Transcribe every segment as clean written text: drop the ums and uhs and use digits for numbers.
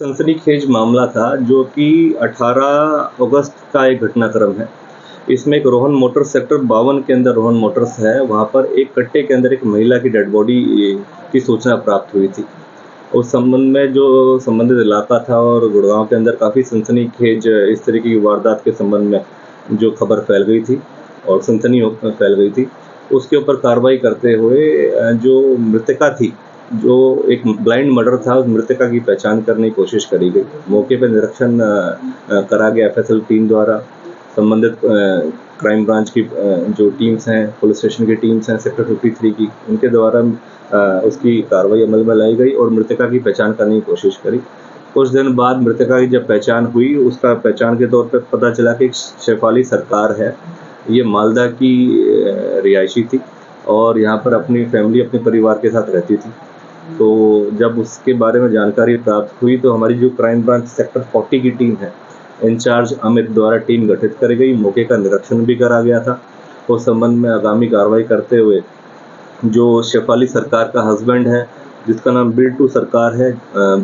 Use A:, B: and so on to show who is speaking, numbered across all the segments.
A: सनसनीखेज मामला था जो कि 18 अगस्त का एक घटनाक्रम है। इसमें एक रोहन मोटर्स सेक्टर 52 के अंदर रोहन मोटर्स है, वहाँ पर एक कट्टे के अंदर एक महिला की डेड बॉडी की सूचना प्राप्त हुई थी। उस संबंध में जो संबंधित इलाका था और गुड़गाँव के अंदर काफ़ी सनसनीखेज इस तरीके की वारदात के संबंध में जो खबर फैल गई थी और सनसनी फैल गई थी, उसके ऊपर कार्रवाई करते हुए जो मृतका थी, जो एक ब्लाइंड मर्डर था, उस मृतका की पहचान करने की कोशिश करी गई। मौके पे निरीक्षण करा गया एफएसएल टीम द्वारा। संबंधित क्राइम ब्रांच की जो टीम्स हैं, पुलिस स्टेशन की टीम्स हैं सेक्टर 53 की, उनके द्वारा उसकी कार्रवाई अमल में लाई गई और मृतका की पहचान करने की कोशिश करी। कुछ दिन बाद मृतका की जब पहचान हुई, उसका पहचान के तौर पे पता चला कि शेफाली सरकार है। ये मालदा की रिहायशी थी और यहाँ पर अपनी फैमिली, अपने परिवार के साथ रहती थी। तो जब उसके बारे में जानकारी प्राप्त हुई तो हमारी जो क्राइम ब्रांच सेक्टर 40 की टीम है, इंचार्ज अमित द्वारा टीम गठित करी गई। मौके का निरीक्षण भी करा गया था। उस संबंध में आगामी कार्रवाई करते हुए जो शेफाली सरकार का हस्बैंड है, जिसका नाम बिल्टू सरकार है,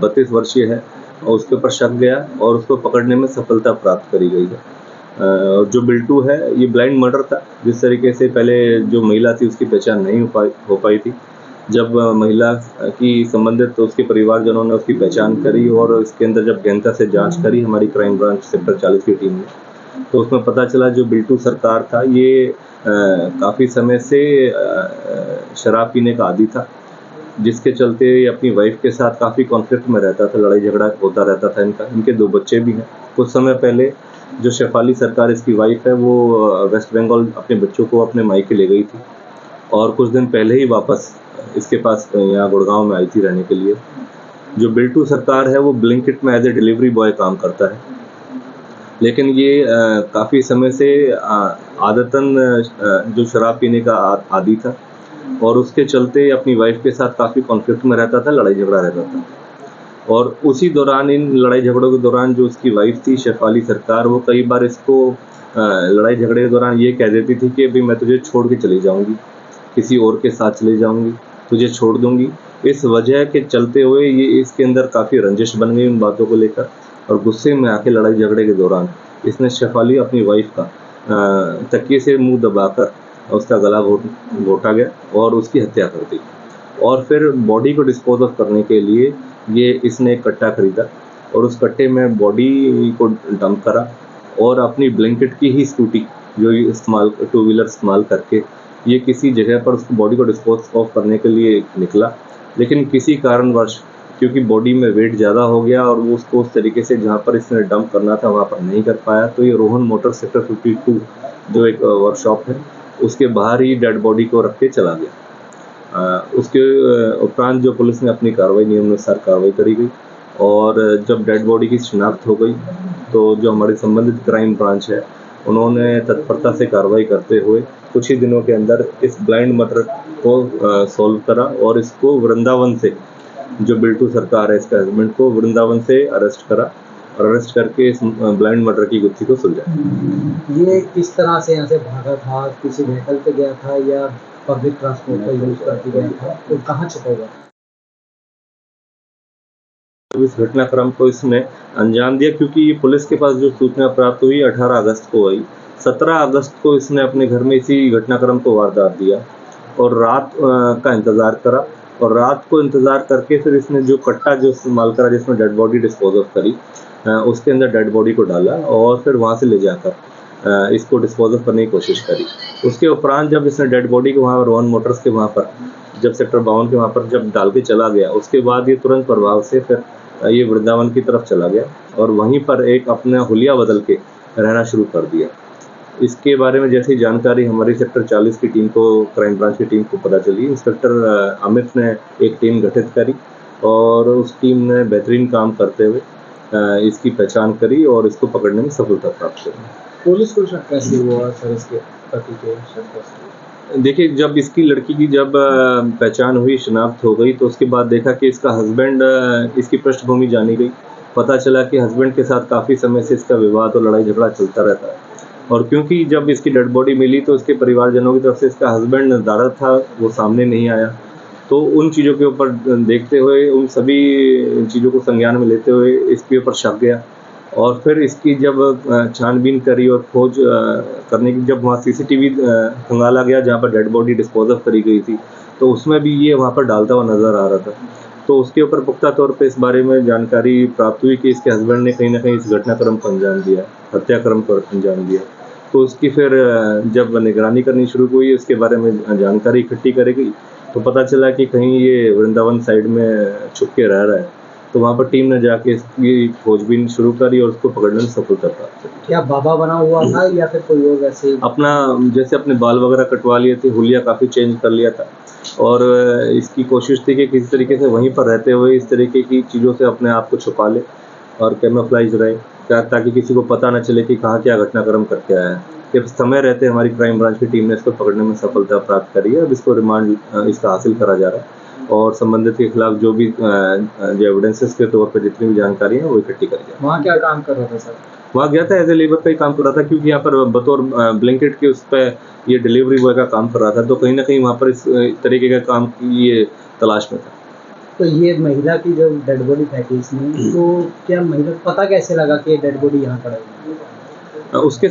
A: 32 वर्षीय है, और उसके ऊपर शक गया और उसको पकड़ने में सफलता प्राप्त करी गई है। जो बिल्टू है, ये ब्लाइंड मर्डर था। जिस तरीके से पहले जो महिला थी उसकी पहचान नहीं हो पाई थी। जब महिला की संबंधित तो उसके परिवारजनों ने उसकी पहचान करी और इसके अंदर जब गहनता से जांच करी हमारी क्राइम ब्रांच सेक्टर 40 की टीम ने, तो उसमें पता चला जो बिल्टू सरकार था ये काफ़ी समय से शराब पीने का आदी था, जिसके चलते ये अपनी वाइफ के साथ काफ़ी कॉन्फ्लिक्ट में रहता था, लड़ाई झगड़ा होता रहता था इनका। इनके 2 बच्चे भी हैं। कुछ समय पहले जो शेफाली सरकार इसकी वाइफ है वो वेस्ट बंगाल अपने बच्चों को अपने मायके ले गई थी और कुछ दिन पहले ही वापस इसके पास यहाँ गुड़गाँव में आई थी रहने के लिए। जो बिल्टू सरकार है वो ब्लिंकिट में एज ए डिलीवरी बॉय काम करता है, लेकिन ये काफ़ी समय से आदतन जो शराब पीने का आदी था और उसके चलते अपनी वाइफ के साथ काफ़ी कॉन्फ्लिक्ट में रहता था, लड़ाई झगड़ा रहता था। और उसी दौरान, इन लड़ाई झगड़ों के दौरान जो उसकी वाइफ थी शेफाली सरकार, वो कई बार इसको लड़ाई झगड़े के दौरान ये कह देती थी कि अभी मैं तुझे छोड़ के चली जाऊँगी, किसी और के साथ चली जाऊँगी, तुझे छोड़ दूँगी। इस वजह के चलते हुए ये इसके अंदर काफ़ी रंजिश बन गई उन बातों को लेकर और गुस्से में आके लड़ाई झगड़े के दौरान इसने शेफाली अपनी वाइफ का तकिए से मुँह दबाकर उसका गला घोटा गया और उसकी हत्या कर दी। और फिर बॉडी को डिस्पोज ऑफ करने के लिए ये इसने एक कट्टा खरीदा और उस कट्टे में बॉडी को डंप करा और अपनी ब्लिंकिट की ही स्कूटी जो ये टू व्हीलर इस्तेमाल करके ये किसी जगह पर उसको बॉडी को डिस्पोज ऑफ करने के लिए निकला, लेकिन किसी कारणवश क्योंकि बॉडी में वेट ज़्यादा हो गया और वो उसको उस तरीके से जहाँ पर इसने डंप करना था वहाँ पर नहीं कर पाया, तो ये रोहन मोटर सेक्टर 52 जो एक वर्कशॉप है उसके बाहर ही डेड बॉडी को रख के चला गया। उसके उपरांत जो पुलिस ने अपनी कार्रवाई नियमानुसार कार्रवाई करी गई और जब डेड बॉडी की शिनाख्त हो गई तो जो हमारी संबंधित क्राइम ब्रांच है उन्होंने तत्परता से कार्रवाई करते हुए कुछ ही दिनों के अंदर इस ब्लाइंड मर्डर को सॉल्व करा और इसको वृंदावन से, जो बिल्टू सरकार है इसका हस्बैंड को वृंदावन से अरेस्ट करा और अरेस्ट करके इस ब्लाइंड मर्डर की गुत्थी को सुलझाया।
B: ये किस तरह से यहाँ से भागा था? किसी व्हीकल पे गया था या पब्लिक ट्रांसपोर्ट का यूज करके गया था और कहाँ छुपा हुआ था?
A: तो इस घटनाक्रम को इसने अंजाम दिया क्योंकि ये पुलिस के पास जो सूचना प्राप्त हुई 18 अगस्त को आई। 17 अगस्त को इसने अपने घर में इसी घटनाक्रम को वारदात दिया और रात का इंतज़ार करा और रात को इंतज़ार करके फिर इसने जो कट्टा जो इस्तेमाल करा जिसमें डेड बॉडी डिस्पोज ऑफ करी, उसके अंदर डेड बॉडी को डाला और फिर वहाँ से ले जाकर इसको डिस्पोज ऑफ करने की कोशिश करी। उसके उपरांत जब इसने डेड बॉडी को वहाँ रोहन मोटर्स के वहाँ पर जब सेक्टर 52 के वहाँ पर जब डाल के चला गया, उसके बाद ये तुरंत प्रभाव से फिर ये वृंदावन की तरफ चला गया और वहीं पर एक अपना हुलिया बदल के रहना शुरू कर दिया। इसके बारे में जैसी जानकारी हमारी सेक्टर 40 की टीम को, क्राइम ब्रांच की टीम को पता चली, इंस्पेक्टर अमित ने एक टीम गठित करी और उस टीम ने बेहतरीन काम करते हुए इसकी पहचान करी और इसको पकड़ने में सफलता प्राप्त करी।
B: पुलिस को शक कैसे हुआ सर इसके पति के शक कैसे?
A: देखिए, जब इसकी लड़की की जब पहचान हुई, शिनाख्त हो गई, तो उसके बाद देखा कि इसका हस्बैंड, इसकी पृष्ठभूमि जानी गई। पता चला कि हस्बैंड के साथ काफ़ी समय से इसका विवाद और लड़ाई झगड़ा चलता रहता है और क्योंकि जब इसकी डेड बॉडी मिली तो इसके परिवारजनों की तरफ से इसका हस्बैंड नदारद था, वो सामने नहीं आया तो उन चीज़ों के ऊपर देखते हुए, उन सभी चीज़ों को संज्ञान में लेते हुए इसके ऊपर शक गया और फिर इसकी जब छानबीन करी और खोज करने की जब वहाँ सीसीटीवी खंगाला गया जहाँ पर डेड बॉडी डिस्पोज़ ऑफ करी गई थी, तो उसमें भी ये वहाँ पर डालता हुआ नज़र आ रहा था। तो उसके ऊपर पुख्ता तौर पे इस बारे में जानकारी प्राप्त हुई कि इसके हस्बैंड ने कहीं न कहीं इस घटनाक्रम को अंजाम दिया, हत्याक्रम को अंजाम दिया। तो उसकी फिर जब निगरानी करनी शुरू हुई, उसके बारे में जानकारी इकट्ठी करी गई, तो पता चला कि कहीं ये वृंदावन साइड में छुप के रह रहा है। तो वहाँ पर टीम ने जाके इसकी खोजबीन शुरू करी और उसको पकड़ने में सफलता प्राप्त की।
B: क्या बाबा बना हुआ था या फिर कोई और वैसे ही?
A: अपना जैसे अपने बाल वगैरह कटवा लिए थे, हुलिया काफ़ी चेंज कर लिया था और इसकी कोशिश थी कि किसी तरीके से वहीं पर रहते हुए इस तरीके की चीज़ों से अपने आप को छुपा ले और कैमोफ्लेज रहे ताकि किसी को पता न चले कि कहाँ क्या घटनाक्रम करके आया है। जब समय रहते हमारी क्राइम ब्रांच की टीम ने इसको पकड़ने में सफलता प्राप्त करी है। अब इसको रिमांड इसका हासिल करा जा रहा है और संबंधित के खिलाफ जो भी जो एविडेंसेस के तौर पर जितनी भी जानकारी है वो इकट्ठी करी जाए।
B: वहाँ क्या काम कर रहा था सर?
A: वहाँ गया था एज ए लेबर का ही काम कर रहा था क्योंकि यहाँ पर बतौर ब्लैंकेट के उस पे ये डिलीवरी बॉय का काम कर रहा था, तो कहीं न कहीं वहाँ पर इस तरीके का काम की ये तलाश में था।
B: तो ये महिला की जो डेड बॉडी फेंकी इसने, तो क्या महिला को पता कैसे लगा कि ये डेड बॉडी यहाँ पड़ा है?
A: उसके